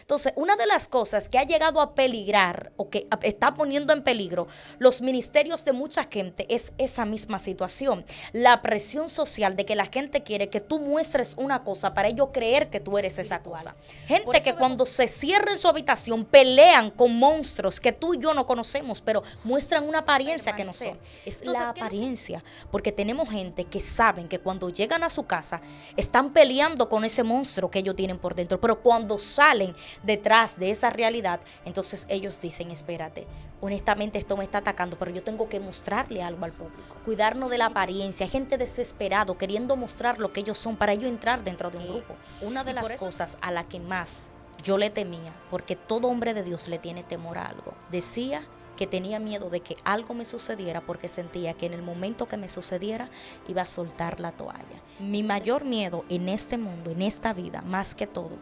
Entonces, una de las cosas que ha llegado a peligrar o que está poniendo en peligro los ministerios de mucha gente es esa misma situación. La presión social de que la gente quiere que tú muestres una cosa para ellos creer que tú eres esa cosa. Gente que cuando se cierra en su habitación pelean con monstruos que tú y yo no conocemos, pero muestran una apariencia que no son. Es entonces, la apariencia, porque tenemos gente que saben que cuando llegan a su casa están peleando con ese monstruo que ellos tienen por dentro, pero cuando salen detrás de esa realidad, entonces ellos dicen, espérate, honestamente esto me está atacando, pero yo tengo que mostrarle algo al público. Cuidarnos de la apariencia. Hay gente desesperado queriendo mostrar lo que ellos son para ellos entrar dentro de un grupo. Una de las cosas a la que más yo le temía, porque todo hombre de Dios le tiene temor a algo, decía que tenía miedo de que algo me sucediera porque sentía que en el momento que me sucediera iba a soltar la toalla. Mi mayor miedo en este mundo, en esta vida, más que todo,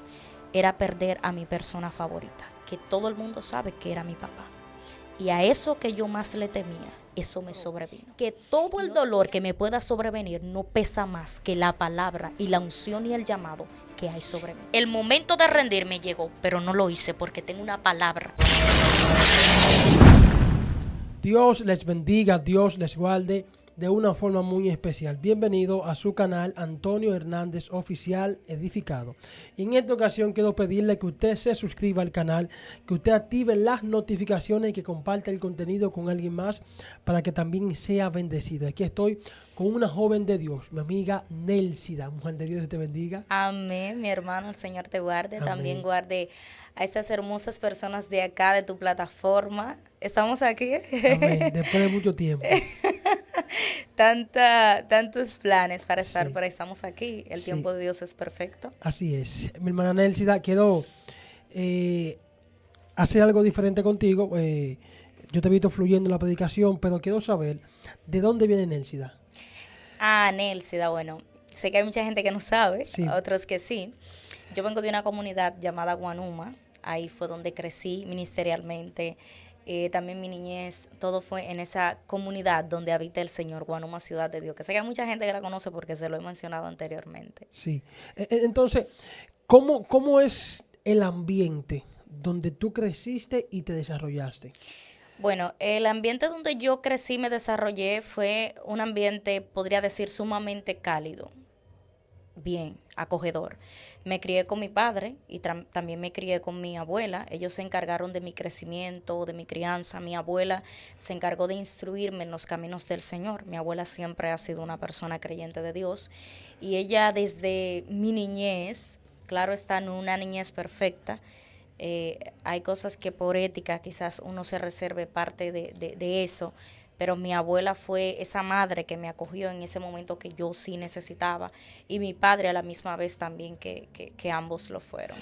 era perder a mi persona favorita, que todo el mundo sabe que era mi papá. Y a eso que yo más le temía, eso me sobrevino. Que todo el dolor que me pueda sobrevenir no pesa más que la palabra y la unción y el llamado que hay sobre mí. El momento de rendirme llegó, pero no lo hice porque tengo una palabra. Dios les bendiga, Dios les guarde de una forma muy especial. Bienvenido a su canal Antonio Hernández Oficial Edificado. Y en esta ocasión quiero pedirle que usted se suscriba al canal, que usted active las notificaciones y que comparta el contenido con alguien más para que también sea bendecido. Aquí estoy con una joven de Dios, mi amiga Nelsida. Mujer de Dios, te bendiga. Amén, mi hermano, el Señor te guarde. Amén. También guarde a estas hermosas personas de acá, de tu plataforma. Estamos aquí. Amén, después de mucho tiempo. Tantos planes para estar, Sí. pero estamos aquí. El tiempo de Dios es perfecto. Así es. Mi hermana Nelsida, quiero hacer algo diferente contigo. Yo te he visto fluyendo en la predicación, pero quiero saber de dónde viene Nelsida. Nelsida, bueno, sé que hay mucha gente que no sabe, Sí. otros que sí. Yo vengo de una comunidad llamada Guanuma, ahí fue donde crecí ministerialmente. También mi niñez, todo fue en esa comunidad donde habita el Señor, Guanuma, Ciudad de Dios, que sé que hay mucha gente que la conoce porque se lo he mencionado anteriormente. Sí. Entonces, ¿cómo es el ambiente donde tú creciste y te desarrollaste? Bueno, el ambiente donde yo crecí y me desarrollé fue un ambiente, podría decir, sumamente cálido, bien, acogedor. Me crié con mi padre y también me crié con mi abuela. Ellos se encargaron de mi crecimiento, de mi crianza. Mi abuela se encargó de instruirme en los caminos del Señor. Mi abuela siempre ha sido una persona creyente de Dios y ella desde mi niñez, claro está, no una niñez perfecta, hay cosas que por ética quizás uno se reserve parte de eso, pero mi abuela fue esa madre que me acogió en ese momento que yo sí necesitaba y mi padre a la misma vez también que ambos lo fueron.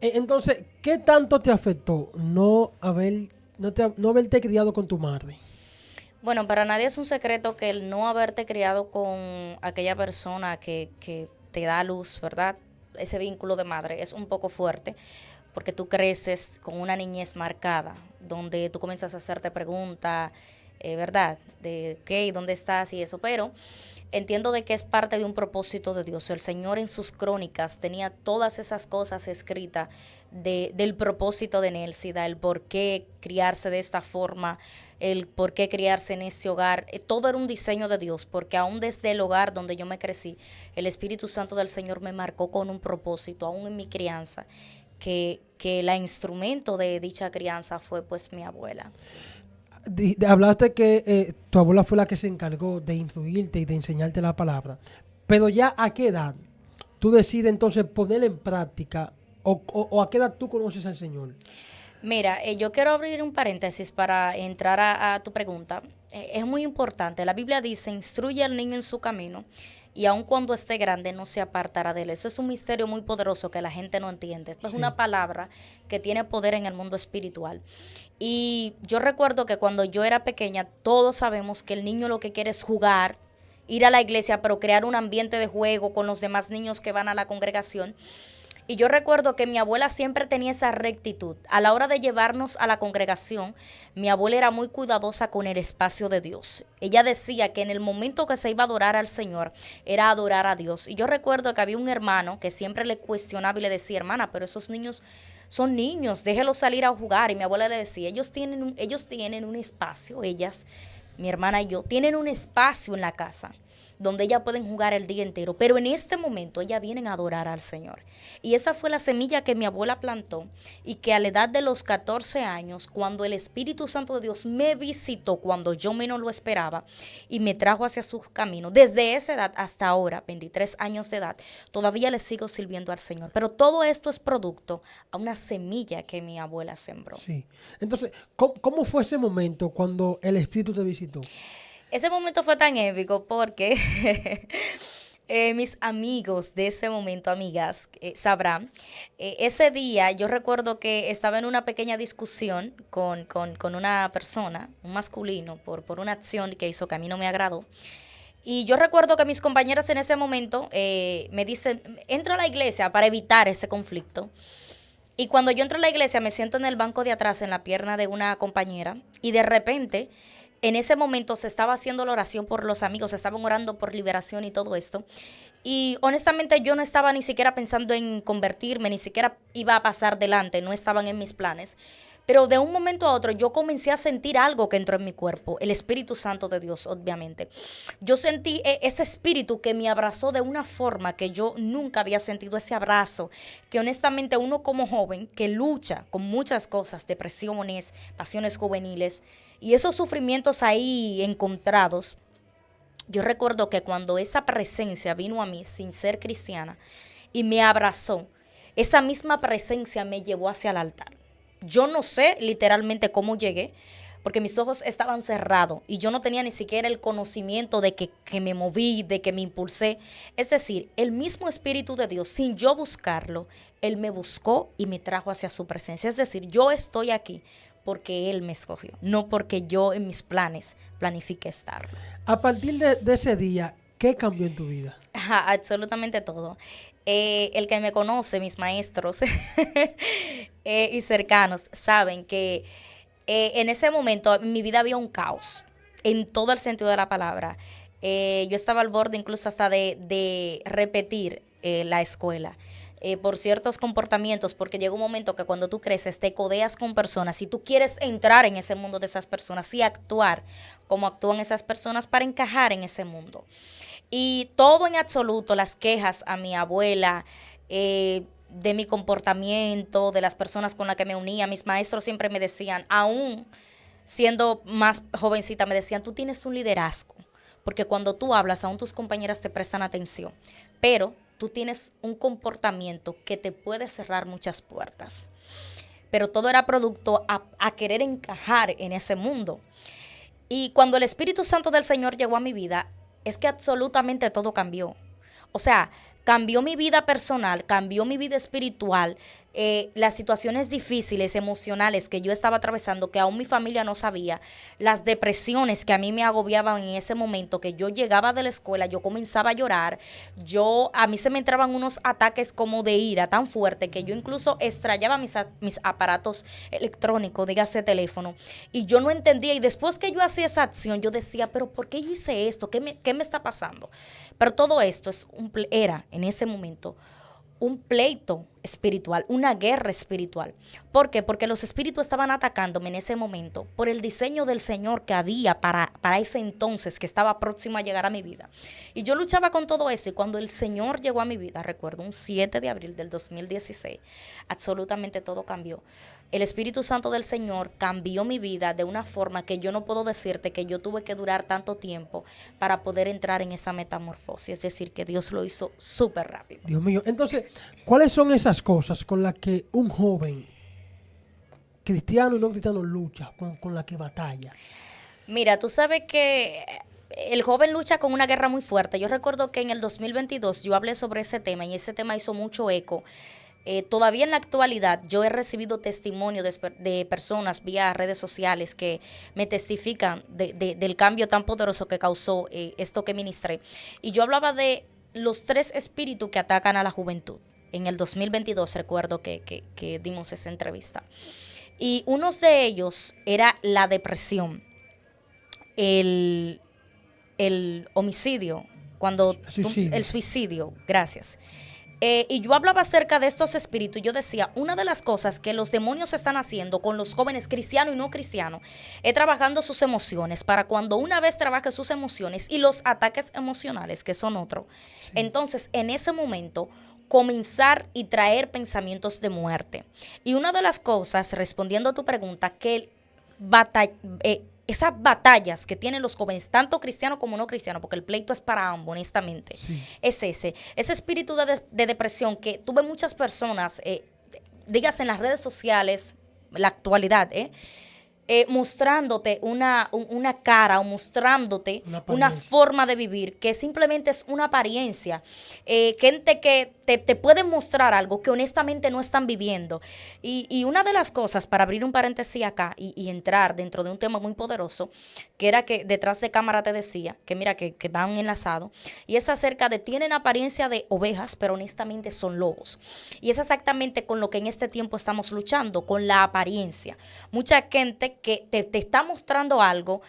Entonces, ¿qué tanto te afectó no haberte criado con tu madre? Bueno, para nadie es un secreto que el no haberte criado con aquella persona que te da luz, ¿verdad? Ese vínculo de madre es un poco fuerte porque tú creces con una niñez marcada, donde tú comienzas a hacerte preguntas, ¿verdad? De qué, ¿dónde estás? Y eso, pero entiendo de que es parte de un propósito de Dios. El Señor en sus crónicas tenía todas esas cosas escritas del propósito de Nelsida, el por qué criarse de esta forma, el por qué criarse en este hogar. Todo era un diseño de Dios, porque aún desde el hogar donde yo me crecí, el Espíritu Santo del Señor me marcó con un propósito, aún en mi crianza, que la instrumento de dicha crianza fue pues mi abuela. Hablaste que tu abuela fue la que se encargó de instruirte y de enseñarte la palabra, pero ya ¿a qué edad tú decides entonces ponerla en práctica o a qué edad tú conoces al Señor? Mira, yo quiero abrir un paréntesis para entrar a tu pregunta. Es muy importante. La Biblia dice, instruye al niño en su camino y aun cuando esté grande no se apartará de él. Eso es un misterio muy poderoso que la gente no entiende. Esto es una palabra que tiene poder en el mundo espiritual. Y yo recuerdo que cuando yo era pequeña, todos sabemos que el niño lo que quiere es jugar, ir a la iglesia, pero crear un ambiente de juego con los demás niños que van a la congregación. Y yo recuerdo que mi abuela siempre tenía esa rectitud. A la hora de llevarnos a la congregación, mi abuela era muy cuidadosa con el espacio de Dios. Ella decía que en el momento que se iba a adorar al Señor, era adorar a Dios. Y yo recuerdo que había un hermano que siempre le cuestionaba y le decía, hermana, pero esos niños son niños, déjelos salir a jugar. Y mi abuela le decía, ellos tienen un espacio, ellas, mi hermana y yo, tienen un espacio en la casa donde ellas pueden jugar el día entero, pero en este momento ellas vienen a adorar al Señor. Y esa fue la semilla que mi abuela plantó y que a la edad de los 14 años, cuando el Espíritu Santo de Dios me visitó, cuando yo menos lo esperaba y me trajo hacia su camino, desde esa edad hasta ahora, 23 años de edad, todavía le sigo sirviendo al Señor. Pero todo esto es producto a una semilla que mi abuela sembró. Sí. Entonces, ¿cómo fue ese momento cuando el Espíritu te visitó? Ese momento fue tan épico porque mis amigos de ese momento, amigas, sabrán, ese día yo recuerdo que estaba en una pequeña discusión con una persona, un masculino, por una acción que hizo que a mí no me agradó. Y yo recuerdo que mis compañeras en ese momento me dicen, entra a la iglesia para evitar ese conflicto. Y cuando yo entro a la iglesia me siento en el banco de atrás, en la pierna de una compañera, y de repente en ese momento se estaba haciendo la oración por los amigos, se estaban orando por liberación y todo esto. Y honestamente yo no estaba ni siquiera pensando en convertirme, ni siquiera iba a pasar delante, no estaban en mis planes. Pero de un momento a otro yo comencé a sentir algo que entró en mi cuerpo, el Espíritu Santo de Dios, obviamente. Yo sentí ese espíritu que me abrazó de una forma que yo nunca había sentido, ese abrazo, que honestamente uno como joven que lucha con muchas cosas, depresiones, pasiones juveniles y esos sufrimientos ahí encontrados, yo recuerdo que cuando esa presencia vino a mí sin ser cristiana y me abrazó, esa misma presencia me llevó hacia el altar. Yo no sé literalmente cómo llegué, porque mis ojos estaban cerrados y yo no tenía ni siquiera el conocimiento de que me moví, de que me impulsé. Es decir, el mismo Espíritu de Dios, sin yo buscarlo, Él me buscó y me trajo hacia su presencia. Es decir, yo estoy aquí porque Él me escogió, no porque yo en mis planes planifique estarlo. A partir de ese día, ¿qué cambió en tu vida? Ajá, absolutamente todo. El que me conoce, mis maestros y cercanos, saben que en ese momento en mi vida había un caos, en todo el sentido de la palabra. Yo estaba al borde incluso hasta de repetir la escuela. Por ciertos comportamientos, porque llega un momento que cuando tú creces te codeas con personas y tú quieres entrar en ese mundo de esas personas y actuar como actúan esas personas para encajar en ese mundo. Y todo en absoluto, las quejas a mi abuela, de mi comportamiento, de las personas con las que me unía, mis maestros siempre me decían, aún siendo más jovencita, me decían, tú tienes un liderazgo, porque cuando tú hablas, aún tus compañeras te prestan atención, pero tú tienes un comportamiento que te puede cerrar muchas puertas. Pero todo era producto a querer encajar en ese mundo. Y cuando el Espíritu Santo del Señor llegó a mi vida, es que absolutamente todo cambió. O sea, cambió mi vida personal, cambió mi vida espiritual, las situaciones difíciles, emocionales que yo estaba atravesando, que aún mi familia no sabía, las depresiones que a mí me agobiaban en ese momento, que yo llegaba de la escuela, yo comenzaba a llorar, a mí se me entraban unos ataques como de ira tan fuerte que yo incluso estrellaba mis aparatos electrónicos, dígase teléfono, y yo no entendía, y después que yo hacía esa acción, yo decía, pero ¿por qué yo hice esto? ¿Qué me está pasando? Pero todo esto era en ese momento un pleito espiritual, una guerra espiritual. ¿Por qué? Porque los espíritus estaban atacándome en ese momento por el diseño del Señor que había para ese entonces que estaba próximo a llegar a mi vida. Y yo luchaba con todo eso y cuando el Señor llegó a mi vida, recuerdo un 7 de abril del 2016, absolutamente todo cambió. El Espíritu Santo del Señor cambió mi vida de una forma que yo no puedo decirte que yo tuve que durar tanto tiempo para poder entrar en esa metamorfosis. Es decir, que Dios lo hizo súper rápido. Dios mío. Entonces, ¿cuáles son esas cosas con las que un joven, cristiano y no cristiano, lucha, con la que batalla? Mira, tú sabes que el joven lucha con una guerra muy fuerte. Yo recuerdo que en el 2022 yo hablé sobre ese tema y ese tema hizo mucho eco. Todavía en la actualidad yo he recibido testimonio de personas vía redes sociales que me testifican del cambio tan poderoso que causó esto que ministré. Y yo hablaba de los 3 espíritus que atacan a la juventud. En el 2022 recuerdo que dimos esa entrevista. Y uno de ellos era la depresión, el homicidio, el suicidio, gracias. Y yo hablaba acerca de estos espíritus. Yo decía, una de las cosas que los demonios están haciendo con los jóvenes cristianos y no cristianos es trabajando sus emociones para cuando una vez trabaje sus emociones y los ataques emocionales, que son otro, entonces en ese momento comenzar y traer pensamientos de muerte. Y una de las cosas, respondiendo a tu pregunta, que esas batallas que tienen los jóvenes, tanto cristianos como no cristianos, porque el pleito es para ambos, honestamente, es ese espíritu de depresión que tuve muchas personas, digas en las redes sociales, la actualidad, mostrándote una cara o mostrándote una forma de vivir que simplemente es una apariencia. Gente que te puede mostrar algo que honestamente no están viviendo. Y una de las cosas, para abrir un paréntesis acá y entrar dentro de un tema muy poderoso, que era que detrás de cámara te decía, que mira, que van enlazados, y es acerca de tienen apariencia de ovejas, pero honestamente son lobos. Y es exactamente con lo que en este tiempo estamos luchando, con la apariencia. Mucha gente que te está mostrando algo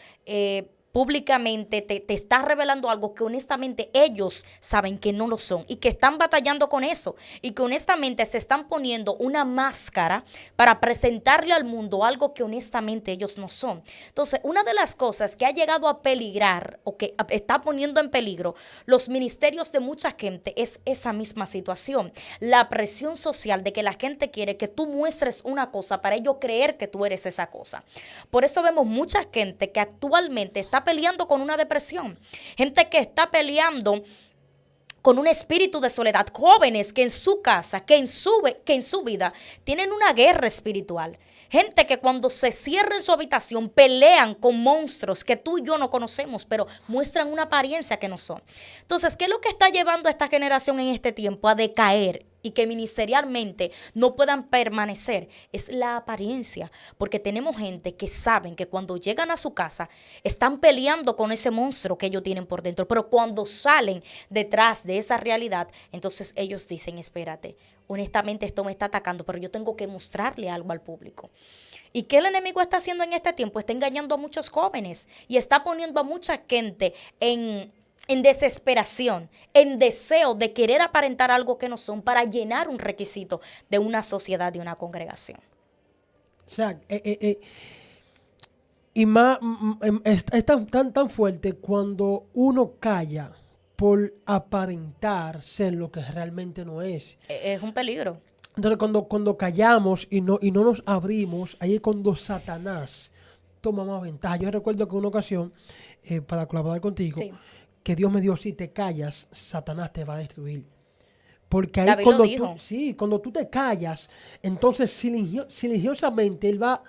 públicamente, te está revelando algo que honestamente ellos saben que no lo son y que están batallando con eso y que honestamente se están poniendo una máscara para presentarle al mundo algo que honestamente ellos no son. Entonces, una de las cosas que ha llegado a peligrar o que está poniendo en peligro los ministerios de mucha gente es esa misma situación, la presión social de que la gente quiere que tú muestres una cosa para ellos creer que tú eres esa cosa. Por eso vemos mucha gente que actualmente está peleando con una depresión, gente que está peleando con un espíritu de soledad, jóvenes que en su casa, que en su vida tienen una guerra espiritual. Gente que cuando se cierra en su habitación pelean con monstruos que tú y yo no conocemos, pero muestran una apariencia que no son. Entonces, ¿qué es lo que está llevando a esta generación en este tiempo a decaer y que ministerialmente no puedan permanecer? Es la apariencia, porque tenemos gente que saben que cuando llegan a su casa están peleando con ese monstruo que ellos tienen por dentro, pero cuando salen detrás de esa realidad, entonces ellos dicen, espérate, honestamente esto me está atacando, pero yo tengo que mostrarle algo al público. ¿Y qué el enemigo está haciendo en este tiempo? Está engañando a muchos jóvenes y está poniendo a mucha gente en desesperación, en deseo de querer aparentar algo que no son para llenar un requisito de una sociedad, de una congregación. O sea, y más, es tan fuerte cuando uno calla por aparentar ser lo que realmente no es. Es un peligro. Entonces, cuando callamos y no nos abrimos, ahí es cuando Satanás toma más ventaja. Yo recuerdo que una ocasión, para colaborar contigo, Sí. que Dios me dijo, si te callas, Satanás te va a destruir. Porque ahí David lo dijo. cuando tú te callas, entonces silenciosamente él va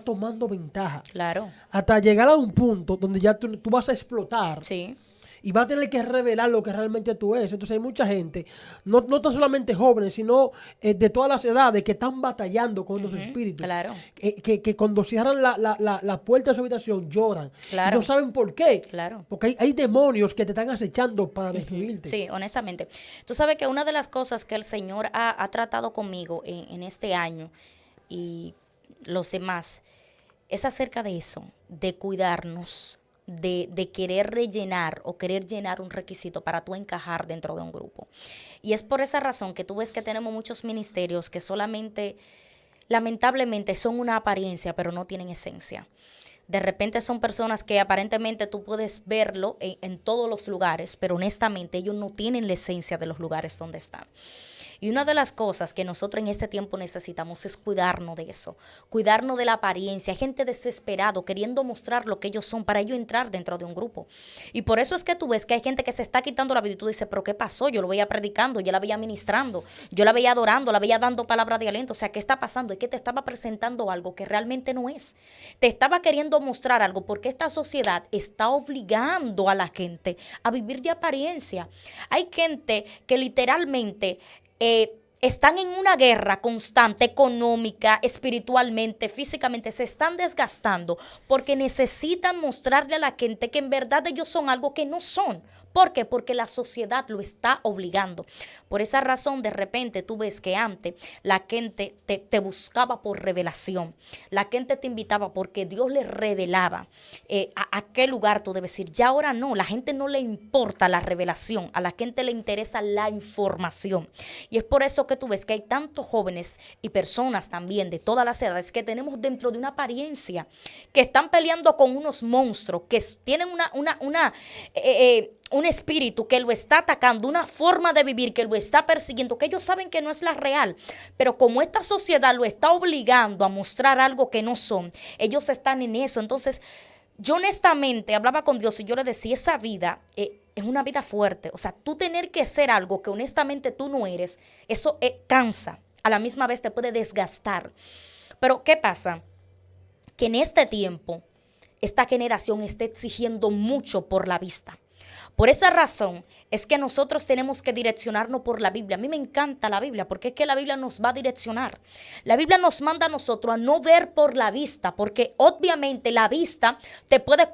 tomando ventaja. Claro. Hasta llegar a un punto donde ya tú vas a explotar. Sí. Y va a tener que revelar lo que realmente tú eres. Entonces hay mucha gente, no tan solamente jóvenes, sino de todas las edades que están batallando con los espíritus. Claro. Que cuando cierran la puerta de su habitación lloran. Claro. Y no saben por qué. Claro. Porque hay demonios que te están acechando para destruirte. Sí, honestamente. Tú sabes que una de las cosas que el Señor ha tratado conmigo en este año y los demás es acerca de eso, de cuidarnos, de querer rellenar o querer llenar un requisito para tú encajar dentro de un grupo. Y es por esa razón que tú ves que tenemos muchos ministerios que solamente, lamentablemente, son una apariencia, pero no tienen esencia. De repente son personas que aparentemente tú puedes verlo en todos los lugares, pero honestamente ellos no tienen la esencia de los lugares donde están. Y una de las cosas que nosotros en este tiempo necesitamos es cuidarnos de eso, cuidarnos de la apariencia. Hay gente desesperado queriendo mostrar lo que ellos son para ellos entrar dentro de un grupo. Y por eso es que tú ves que hay gente que se está quitando la vida y tú dices, pero ¿qué pasó? Yo lo veía predicando, yo la veía ministrando, yo la veía adorando, la veía dando palabras de aliento. O sea, ¿qué está pasando? Es que te estaba presentando algo que realmente no es. Te estaba queriendo mostrar algo porque esta sociedad está obligando a la gente a vivir de apariencia. Hay gente que literalmente están en una guerra constante, económica, espiritualmente, físicamente, se están desgastando porque necesitan mostrarle a la gente que en verdad ellos son algo que no son, ¿Por qué? Porque la sociedad lo está obligando. Por esa razón, de repente, tú ves que antes la gente te buscaba por revelación. La gente te invitaba porque Dios le revelaba a qué lugar tú debes ir. Ya ahora no, la gente no le importa la revelación, a la gente le interesa la información. Y es por eso que tú ves que hay tantos jóvenes y personas también de todas las edades que tenemos dentro de una apariencia, que están peleando con unos monstruos, que tienen un espíritu que lo está atacando, una forma de vivir que lo está persiguiendo, que ellos saben que no es la real, pero como esta sociedad lo está obligando a mostrar algo que no son, ellos están en eso. Entonces, yo honestamente hablaba con Dios y yo le decía, esa vida es una vida fuerte. O sea, tú tener que ser algo que honestamente tú no eres, eso cansa, a la misma vez te puede desgastar. Pero, ¿qué pasa? Que en este tiempo, esta generación está exigiendo mucho por la vista. Por esa razón es que nosotros tenemos que direccionarnos por la Biblia. A mí me encanta la Biblia porque es que la Biblia nos va a direccionar. La Biblia nos manda a nosotros a no ver por la vista, porque obviamente la vista te puede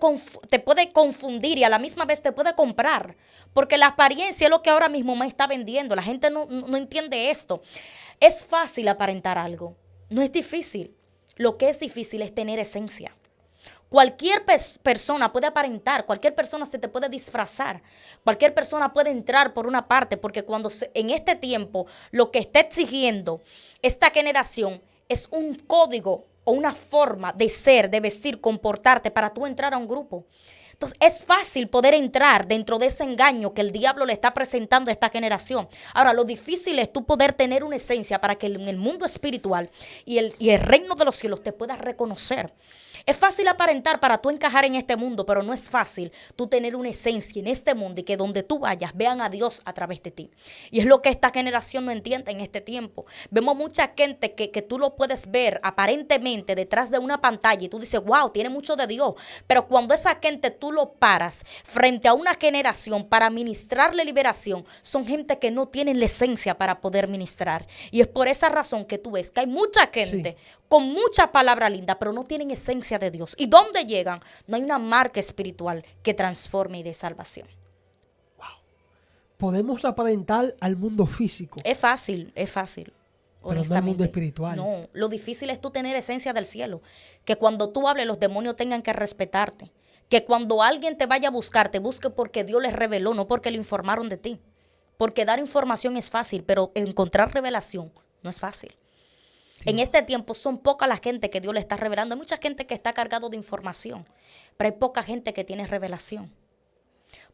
confundir y a la misma vez te puede comprar. Porque la apariencia es lo que ahora mismo me está vendiendo. La gente no entiende esto. Es fácil aparentar algo, no es difícil. Lo que es difícil es tener esencia. Cualquier persona puede aparentar, cualquier persona se te puede disfrazar, cualquier persona puede entrar por una parte, porque en este tiempo lo que está exigiendo esta generación es un código o una forma de ser, de vestir, comportarte para tú entrar a un grupo. Entonces, es fácil poder entrar dentro de ese engaño que el diablo le está presentando a esta generación. Ahora, lo difícil es tú poder tener una esencia para que en el mundo espiritual y el reino de los cielos te puedas reconocer. Es fácil aparentar para tú encajar en este mundo, pero no es fácil tú tener una esencia en este mundo y que donde tú vayas vean a Dios a través de ti. Y es lo que esta generación no entiende en este tiempo. Vemos mucha gente que tú lo puedes ver aparentemente detrás de una pantalla y tú dices, wow, tiene mucho de Dios. Pero cuando esa gente tú lo paras frente a una generación para ministrarle liberación, son gente que no tienen la esencia para poder ministrar. Y es por esa razón que tú ves que hay mucha gente con mucha palabra linda, pero no tienen esencia de Dios. ¿Y dónde llegan? No hay una marca espiritual que transforme y dé salvación. Wow. Podemos aparentar al mundo físico. Es fácil, pero no al mundo espiritual. No, lo difícil es tú tener esencia del cielo. Que cuando tú hables, los demonios tengan que respetarte. Que cuando alguien te vaya a buscar, te busque porque Dios les reveló, no porque le informaron de ti. Porque dar información es fácil, pero encontrar revelación no es fácil. En este tiempo son pocas la gente que Dios le está revelando. Hay mucha gente que está cargado de información, pero hay poca gente que tiene revelación.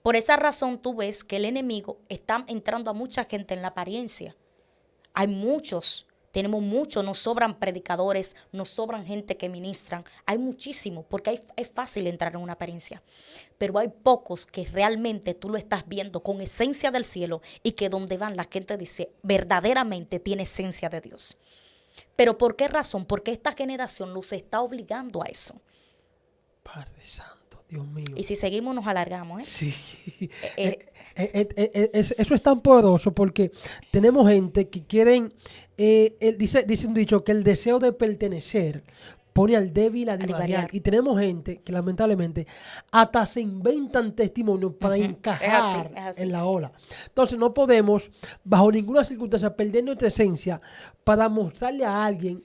Por esa razón tú ves que el enemigo está entrando a mucha gente en la apariencia. Hay muchos, tenemos muchos, nos sobran predicadores, nos sobran gente que ministran. Hay muchísimo, porque es fácil entrar en una apariencia. Pero hay pocos que realmente tú lo estás viendo con esencia del cielo y que donde van la gente dice, verdaderamente tiene esencia de Dios. ¿Pero por qué razón? Porque esta generación nos está obligando a eso. Padre Santo, Dios mío. Y si seguimos nos alargamos, Sí. Eso es tan poderoso porque tenemos gente que quieren, dice un dicho que el deseo de pertenecer pone al débil a divariar. Y tenemos gente que lamentablemente hasta se inventan testimonios para encajar es así. en la ola. Entonces no podemos bajo ninguna circunstancia perder nuestra esencia para mostrarle a alguien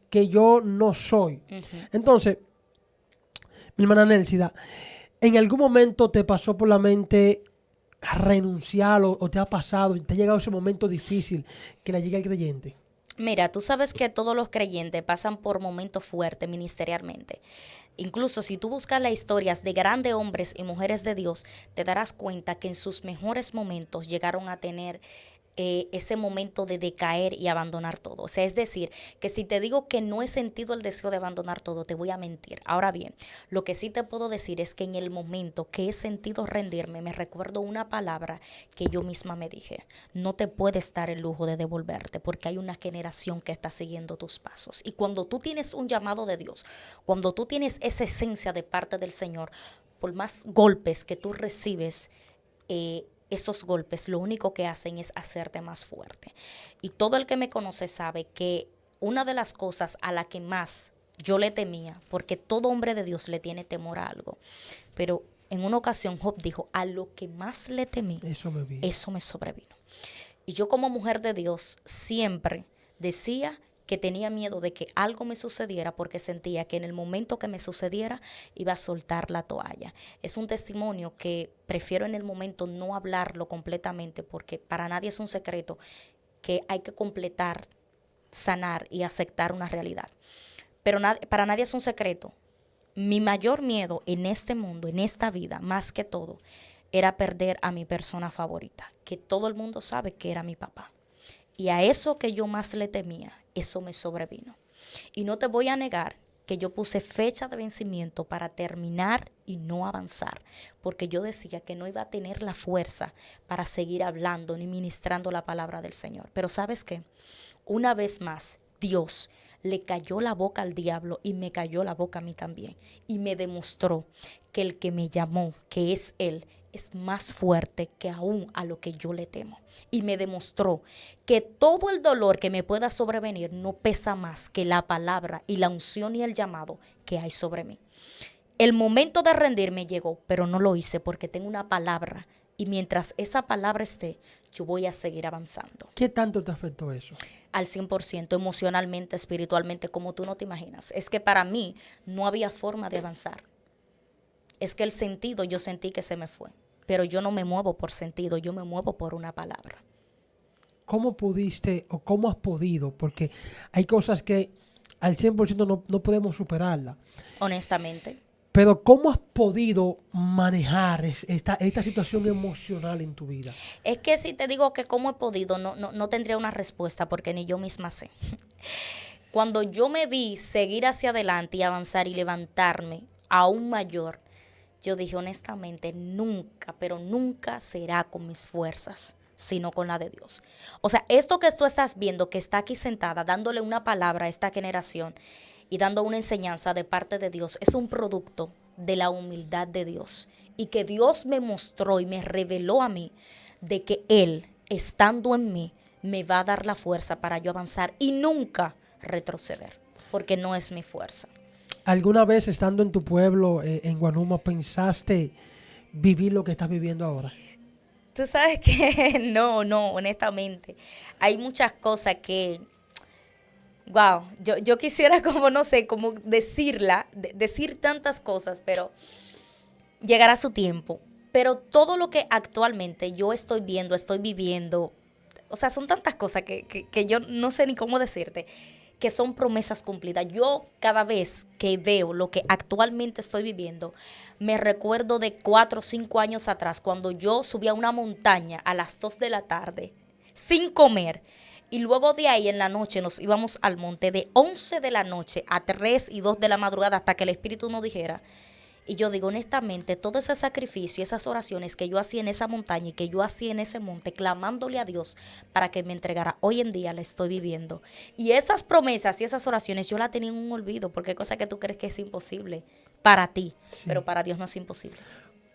que yo no soy. Entonces, mi hermana Nelsida, ¿en algún momento te pasó por la mente renunciar o te ha pasado, te ha llegado ese momento difícil que le llega al creyente? Mira, tú sabes que todos los creyentes pasan por momentos fuertes ministerialmente. Incluso si tú buscas las historias de grandes hombres y mujeres de Dios, te darás cuenta que en sus mejores momentos llegaron a tener ese momento de decaer y abandonar todo. O sea, es decir, que si te digo que no he sentido el deseo de abandonar todo, te voy a mentir. Ahora bien, lo que sí te puedo decir es que en el momento que he sentido rendirme, me recuerdo una palabra que yo misma me dije: no te puedes dar el lujo de devolverte porque hay una generación que está siguiendo tus pasos. Y cuando tú tienes un llamado de Dios, cuando tú tienes esa esencia de parte del Señor, por más golpes que tú recibes, esos golpes lo único que hacen es hacerte más fuerte. Y todo el que me conoce sabe que una de las cosas a la que más yo le temía, porque todo hombre de Dios le tiene temor a algo, pero En una ocasión Job dijo, a lo que más le temí, Eso me vi. eso me sobrevino. Y yo como mujer de Dios siempre decía que tenía miedo de que algo me sucediera porque sentía que en el momento que me sucediera iba a soltar la toalla. Es un testimonio que prefiero en el momento no hablarlo completamente porque para nadie es un secreto que hay que completar, sanar y aceptar una realidad. Pero para nadie es un secreto. Mi mayor miedo en este mundo, en esta vida, más que todo, era perder a mi persona favorita, que todo el mundo sabe que era mi papá. Y a eso que yo más le temía, eso me sobrevino. Y no te voy a negar que yo puse fecha de vencimiento para terminar y no avanzar, porque yo decía que no iba a tener la fuerza para seguir hablando ni ministrando la palabra del Señor. Pero ¿sabes qué? Una vez más, Dios le cayó la boca al diablo y me cayó la boca a mí también. Y me demostró que el que me llamó, que es Él, es más fuerte que aún a lo que yo le temo. Y me demostró que todo el dolor que me pueda sobrevenir no pesa más que la palabra y la unción y el llamado que hay sobre mí. El momento de rendirme llegó, pero no lo hice porque tengo una palabra. Y mientras esa palabra esté, yo voy a seguir avanzando. ¿Qué tanto te afectó eso? Al 100%, emocionalmente, espiritualmente, como tú no te imaginas. Es que para mí no había forma de avanzar. Es que el sentido yo sentí que se me fue. Pero yo no me muevo por sentido, yo me muevo por una palabra. ¿Cómo pudiste o cómo has podido? Porque hay cosas que al 100% no podemos superarlas. Honestamente. Pero ¿cómo has podido manejar esta situación emocional en tu vida? Es que si te digo que cómo he podido, no tendría una respuesta porque ni yo misma sé. Cuando yo me vi seguir hacia adelante y avanzar y levantarme aún mayor, yo dije honestamente, nunca, pero nunca será con mis fuerzas, sino con la de Dios. O sea, esto que tú estás viendo, que está aquí sentada, dándole una palabra a esta generación y dando una enseñanza de parte de Dios, es un producto de la humildad de Dios. Y que Dios me mostró y me reveló a mí de que Él, estando en mí, me va a dar la fuerza para yo avanzar y nunca retroceder, porque no es mi fuerza. ¿Alguna vez estando en tu pueblo, en Guanuma, pensaste vivir lo que estás viviendo ahora? Tú sabes que no, honestamente. Hay muchas cosas que, wow, yo quisiera como, no sé, como decir tantas cosas, pero llegará su tiempo. Pero todo lo que actualmente yo estoy viendo, estoy viviendo, o sea, son tantas cosas que yo no sé ni cómo decirte, que son promesas cumplidas. Yo cada vez que veo lo que actualmente estoy viviendo, me recuerdo de 4 o 5 años atrás, cuando yo subía a una montaña a las 2 de la tarde, sin comer, y luego de ahí en la noche nos íbamos al monte de 11 de la noche a 3 y 2 de la madrugada hasta que el Espíritu nos dijera. Y yo digo honestamente, todo ese sacrificio y esas oraciones que yo hacía en esa montaña y que yo hacía en ese monte, clamándole a Dios para que me entregara, hoy en día la estoy viviendo. Y esas promesas y esas oraciones yo las tenía en un olvido, porque hay cosas que tú crees que es imposible para ti, sí, pero para Dios no es imposible.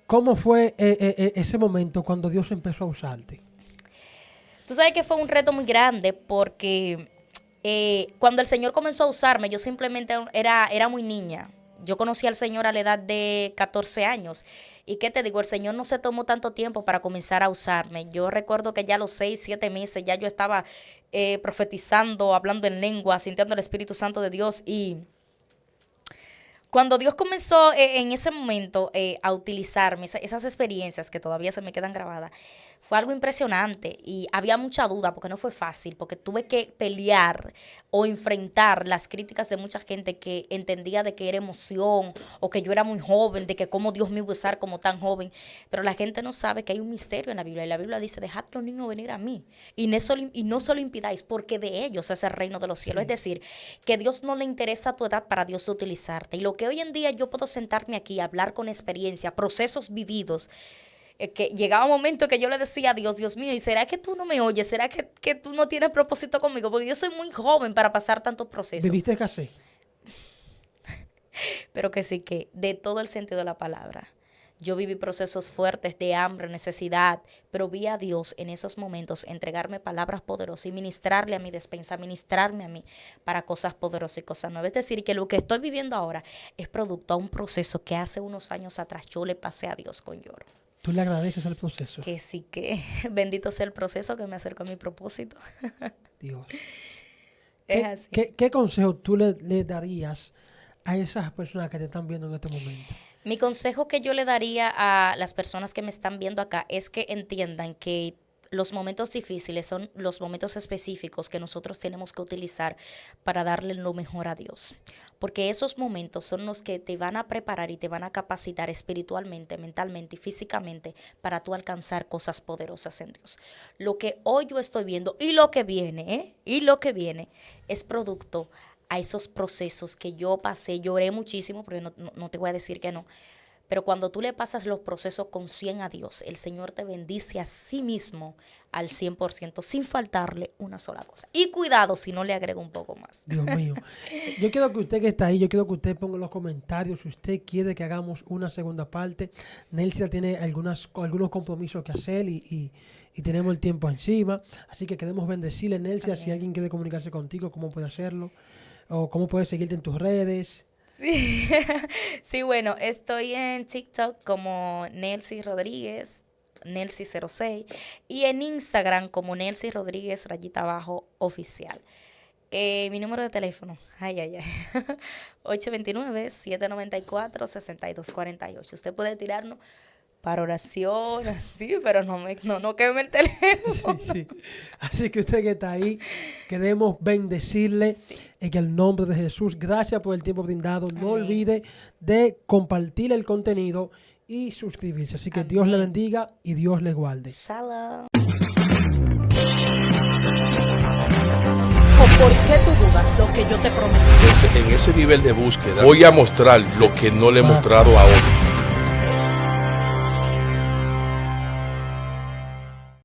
¿Cómo fue ese momento cuando Dios empezó a usarte? Tú sabes que fue un reto muy grande porque cuando el Señor comenzó a usarme, yo simplemente era muy niña. Yo conocí al Señor a la edad de 14 años. ¿Y qué te digo? El Señor no se tomó tanto tiempo para comenzar a usarme. Yo recuerdo que ya a los 6, 7 meses ya yo estaba profetizando, hablando en lengua, sintiendo el Espíritu Santo de Dios. Y cuando Dios comenzó en ese momento a utilizarme, esas experiencias que todavía se me quedan grabadas, fue algo impresionante y había mucha duda porque no fue fácil, porque tuve que pelear o enfrentar las críticas de mucha gente que entendía de que era emoción o que yo era muy joven, de que cómo Dios me iba a usar como tan joven. Pero la gente no sabe que hay un misterio en la Biblia y la Biblia dice, dejad los niños venir a mí y no solo impidáis porque de ellos es el reino de los cielos. Sí. Es decir, que Dios no le interesa tu edad para Dios utilizarte. Y lo que hoy en día yo puedo sentarme aquí, hablar con experiencia, procesos vividos, que llegaba un momento que yo le decía a Dios, Dios mío, ¿y será que tú no me oyes? ¿Será que tú no tienes propósito conmigo? Porque yo soy muy joven para pasar tantos procesos. ¿Viviste escasez? Pero que sí, que de todo el sentido de la palabra. Yo viví procesos fuertes de hambre, necesidad, pero vi a Dios en esos momentos entregarme palabras poderosas y ministrarle a mi despensa, ministrarme a mí para cosas poderosas y cosas nuevas. Es decir, que lo que estoy viviendo ahora es producto a un proceso que hace unos años atrás yo le pasé a Dios con lloro. ¿Tú le agradeces el proceso? Que sí, que bendito sea el proceso que me acercó a mi propósito. Dios. Es así. ¿Qué consejo tú le darías a esas personas que te están viendo en este momento? Mi consejo que yo le daría a las personas que me están viendo acá es que entiendan que los momentos difíciles son los momentos específicos que nosotros tenemos que utilizar para darle lo mejor a Dios. Porque esos momentos son los que te van a preparar y te van a capacitar espiritualmente, mentalmente y físicamente para tú alcanzar cosas poderosas en Dios. Lo que hoy yo estoy viendo y lo que viene, es producto a esos procesos que yo pasé. Lloré muchísimo, porque no te voy a decir que no. Pero cuando tú le pasas los procesos con 100 a Dios, el Señor te bendice a sí mismo al 100%, sin faltarle una sola cosa. Y cuidado si no le agrego un poco más. Dios mío. Yo quiero que usted que está ahí, yo quiero que usted ponga en los comentarios si usted quiere que hagamos una segunda parte. Nelsia tiene algunos compromisos que hacer y tenemos el tiempo encima. Así que queremos bendecirle, Nelsia. Si alguien quiere comunicarse contigo, ¿cómo puede hacerlo? O cómo puedes seguirte en tus redes. Sí, sí, bueno, estoy en TikTok como Nelsi Rodríguez, Nelsi06, y en Instagram como Nelsi Rodríguez _oficial. Mi número de teléfono, 829-794-6248. Usted puede tirarnos para oración, así, pero no queme el teléfono. Sí. Así que usted que está ahí, queremos bendecirle en el nombre de Jesús. Gracias por el tiempo brindado. No olvide de compartir el contenido y suscribirse. Así que Dios le bendiga y Dios le guarde. Shalom. ¿Por qué tú dudas lo que yo te prometí? Entonces, en ese nivel de búsqueda, voy a mostrar lo que no le he mostrado a otros.